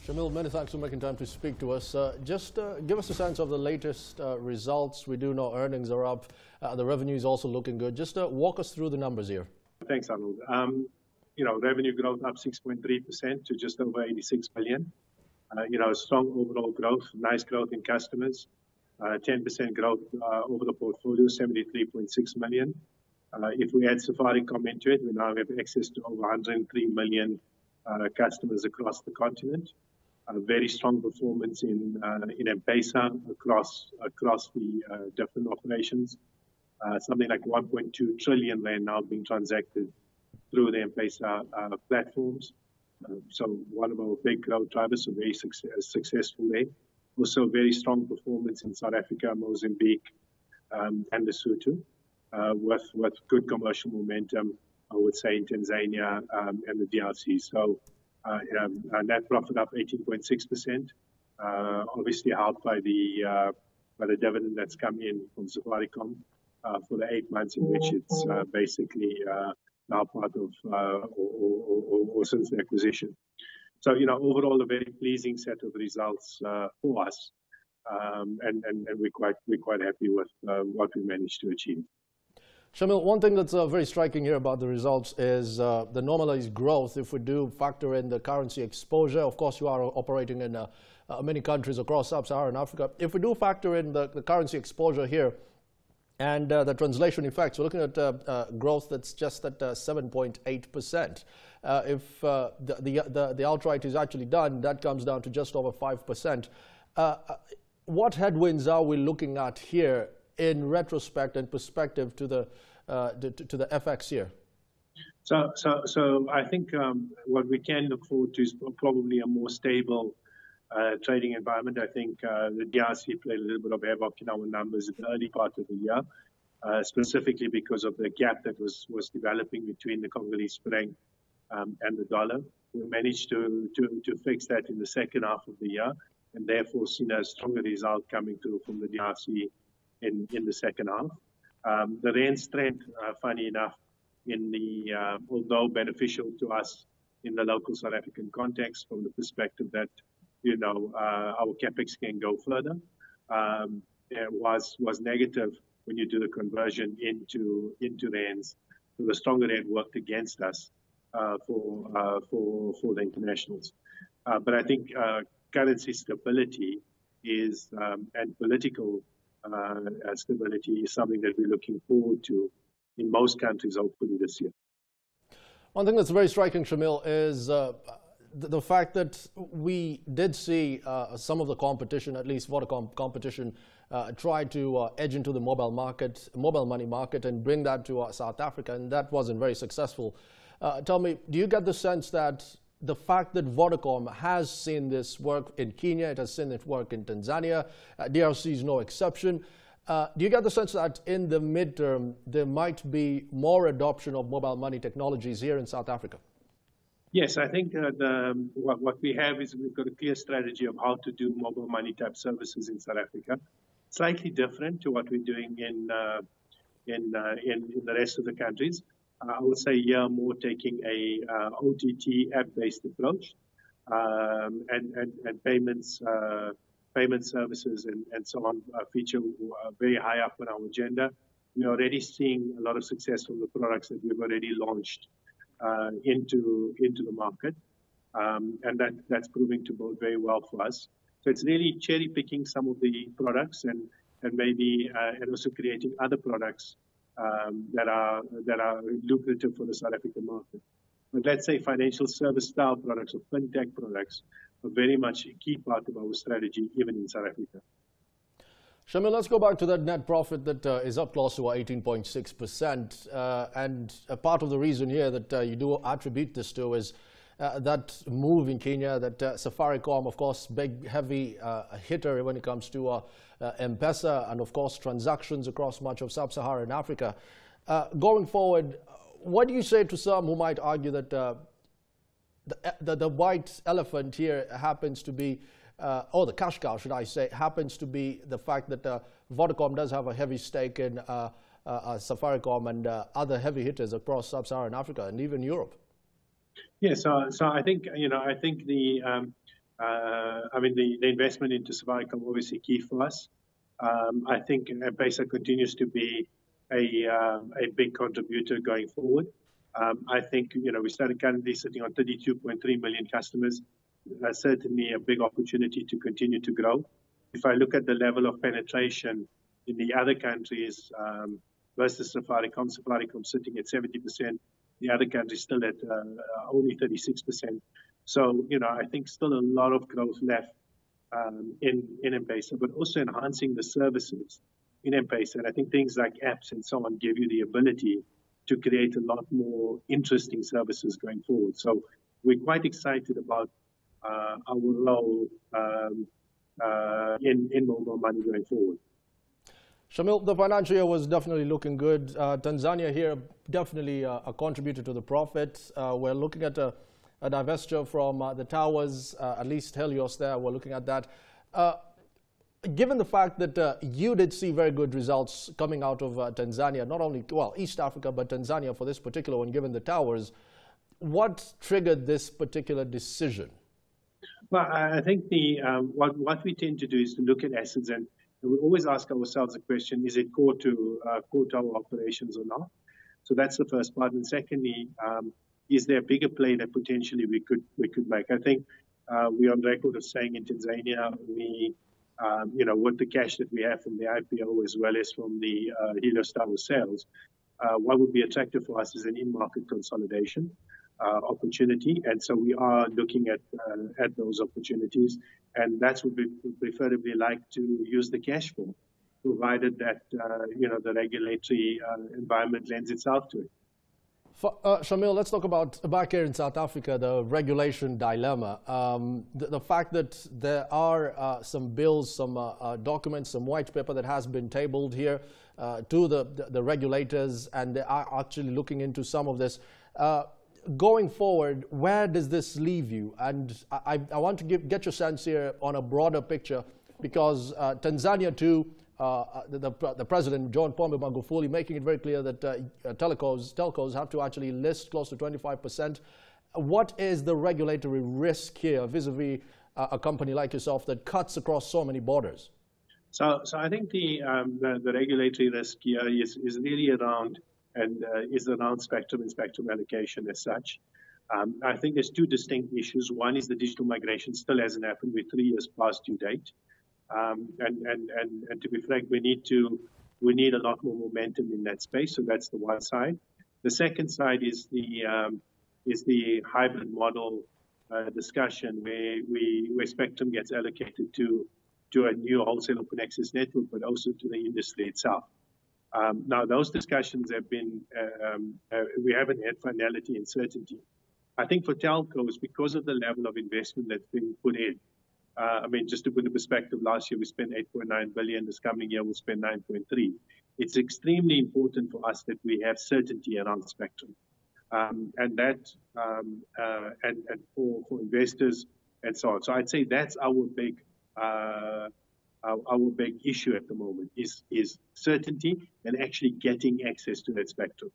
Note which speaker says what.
Speaker 1: Shameel, many thanks for making time to speak to us. Just give us a sense of the latest results. We do know earnings are up. The revenue is also looking good. Just walk us through the numbers here.
Speaker 2: Thanks, Arnold. Revenue growth up 6.3% to just over 86 billion. Strong overall growth, nice growth in customers, 10% growth over the portfolio, 73.6 million. If we add Safaricom into it, we now have access to over 103 million customers across the continent. A very strong performance in M-Pesa across the different operations. Something like 1.2 trillion rand now being transacted through the M-Pesa platforms. So one of our big growth drivers, so very successful there. Also very strong performance in South Africa, Mozambique, and Lesotho, with good commercial momentum, I would say, in Tanzania and the DRC. So net profit up 18.6%, obviously helped by the dividend that's come in from Safaricom for the 8 months in which it's basically now part of or since the acquisition. So overall a very pleasing set of results for us, and we're quite happy with what we managed to achieve.
Speaker 1: Shameel, one thing that's very striking here about the results is the normalized growth. If we do factor in the currency exposure, of course you are operating in many countries across sub-Saharan Africa. If we do factor in the currency exposure here and the translation effects, we're looking at growth that's just at 7.8%. If the outright is actually done, that comes down to just over 5%. What headwinds are we looking at here in retrospect and perspective to the FX here?
Speaker 2: So I think what we can look forward to is probably a more stable trading environment. I think the DRC played a little bit of havoc in our numbers in the early part of the year, specifically because of the gap that was developing between the Congolese franc and the dollar. We managed to fix that in the second half of the year, and therefore seen a stronger result coming through from the DRC in the second half. The rand strength, funny enough, although beneficial to us in the local South African context from the perspective that our capex can go further, was negative when you do the conversion into rands. So the stronger rand worked against us for the internationals. But I think currency stability and political stability is something that we're looking forward to in most countries, hopefully this year.
Speaker 1: One thing that's very striking, Shameel, is the fact that we did see some of the competition, at least Vodacom competition, try to edge into the mobile money market and bring that to South Africa, and that wasn't very successful. Tell me, do you get the sense that the fact that Vodacom has seen this work in Kenya, it has seen it work in Tanzania, DRC is no exception. Do you get the sense that in the midterm there might be more adoption of mobile money technologies here in South Africa?
Speaker 2: Yes, I think what we have is we've got a clear strategy of how to do mobile money type services in South Africa. Slightly different to what we're doing in the rest of the countries. I would say here more taking a OTT app-based approach, and payment services and so on feature very high up on our agenda. We're already seeing a lot of success from the products that we've already launched into the market, and that's proving to bode very well for us. So it's really cherry picking some of the products and maybe and also creating other products that are lucrative for the South African market. But let's say financial service style products or fintech products are very much a key part of our strategy, even in South Africa.
Speaker 1: Shameel, let's go back to that net profit that is up close to 18.6%. And a part of the reason here that you do attribute this to is that move in Kenya, that Safaricom, of course, big, heavy hitter when it comes to M-Pesa and, of course, transactions across much of sub-Saharan Africa. Going forward, what do you say to some who might argue that the white elephant here happens to be, or the cash cow, should I say, happens to be the fact that Vodacom does have a heavy stake in Safaricom and other heavy hitters across sub-Saharan Africa and even Europe?
Speaker 2: Yeah, so I think the I mean, the investment into Safaricom obviously key for us. I think M-Pesa continues to be a big contributor going forward. I think, we started currently sitting on 32.3 million customers. That's certainly a big opportunity to continue to grow. If I look at the level of penetration in the other countries versus Safaricom sitting at 70%, the other countries still at only 36%. So, I think still a lot of growth left in M-Pesa, but also enhancing the services in M-Pesa. And I think things like apps and so on give you the ability to create a lot more interesting services going forward. So we're quite excited about our role in mobile money going forward.
Speaker 1: Shameel, the financial year was definitely looking good. Tanzania here definitely a contributor to the profit. We're looking at a divestiture from the towers, at least Helios there. We're looking at that. Given the fact that you did see very good results coming out of Tanzania, not only, well, East Africa, but Tanzania for this particular one, given the towers, what triggered this particular decision?
Speaker 2: Well, I think what we tend to do is to look at assets, and we always ask ourselves the question: is it core to our operations or not? So that's the first part. And secondly, is there a bigger play that potentially we could make? I think we're on record of saying in Tanzania, we, with the cash that we have from the IPO as well as from the Helios Tower sales, what would be attractive for us is an in-market consolidation opportunity. And so we are looking at those opportunities, and that's what we would preferably like to use the cash for, provided that the regulatory environment lends itself to it.
Speaker 1: Shameel, let's talk about back here in South Africa, the regulation dilemma. The fact that there are some bills, some documents, some white paper that has been tabled here to the regulators, and they are actually looking into some of this. Going forward, where does this leave you? And I want to get your sense here on a broader picture, because Tanzania too, the president, John Pombe Magufuli, making it very clear that telcos have to actually list close to 25%. What is the regulatory risk here vis-a-vis a company like yourself that cuts across so many borders?
Speaker 2: So I think the regulatory risk here is really around spectrum and spectrum allocation as such. I think there's two distinct issues. One is the digital migration still hasn't happened. We're 3 years past due date. And to be frank, we need a lot more momentum in that space. So that's the one side. The second side is the hybrid model discussion where spectrum gets allocated to a new wholesale open access network, but also to the industry itself. Now, those discussions have been, we haven't had finality and certainty. I think for telcos, because of the level of investment that's been put in, I mean, just to put in perspective, last year we spent 8.9 billion. This coming year we'll spend 9.3. It's extremely important for us that we have certainty around spectrum, and for investors and so on. So I'd say that's our big issue at the moment is certainty and actually getting access to that spectrum.